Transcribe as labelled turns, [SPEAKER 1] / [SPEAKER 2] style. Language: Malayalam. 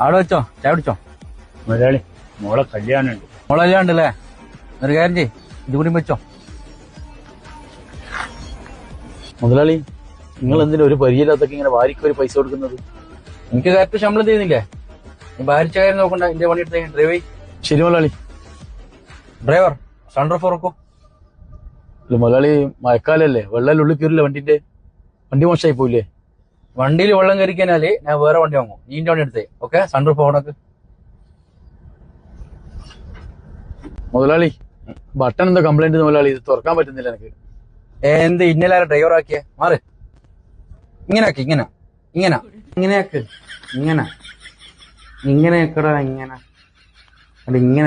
[SPEAKER 1] അവിടെ വെച്ചോ, ചായ പിടിച്ചോ.
[SPEAKER 2] മുതലാളി മോളെ കല്യാണുണ്ട്.
[SPEAKER 1] മോളെ കല്യാണം ഉണ്ടല്ലേ? ഒരു കാര്യം ചെയ്യ്, ഇതുകൂടി വെച്ചോ.
[SPEAKER 2] മുതലാളി നിങ്ങൾ എന്തിനാ ഒരു പരിചയമില്ലാത്തൊക്കെ ഇങ്ങനെ വാരിക്കൊരു പൈസ കൊടുക്കുന്നത്?
[SPEAKER 1] എനിക്ക് കറക്റ്റ് ശമ്പളം ചെയ്യുന്നില്ലേ? നീ ഭാരിച്ച കാര്യം നോക്കണ്ട, എന്റെ പണി എടുത്ത് ഡ്രൈവ് ചെയ്യ്.
[SPEAKER 2] ശരി മുതലാളി.
[SPEAKER 1] ഡ്രൈവർ സൺറൂഫ് തുറക്കൂ.
[SPEAKER 2] മുതലാളി മഴക്കാലല്ലേ, വെള്ളം ഉള്ളിൽ കയറില്ല വണ്ടിന്റെ. വണ്ടി മോശമായി പോയില്ലേ?
[SPEAKER 1] വണ്ടിയിൽ വെള്ളം കയറിക്കാനാല് ഞാൻ വേറെ വണ്ടി വാങ്ങും. നീ എന്റെ വണ്ടി എടുത്തേ. ഓക്കെ, സൺറൂഫ് ഓണക്ക്.
[SPEAKER 2] മുതലാളി ബട്ടൺ എന്താ കംപ്ലൈന്റ് മുതലാളി? ഇത് തുറക്കാൻ പറ്റുന്നില്ല എനിക്ക്.
[SPEAKER 1] എന്ത് ഇന്നലെ ഡ്രൈവർ ആക്കിയ മാറ്. ഇങ്ങനെ ആക്കി, ഇങ്ങനെ ഇങ്ങനെ ഇങ്ങനെയാക്ക്, ഇങ്ങനെ ഇങ്ങനെയാക്കടാ, ഇങ്ങനെ ഇങ്ങനെ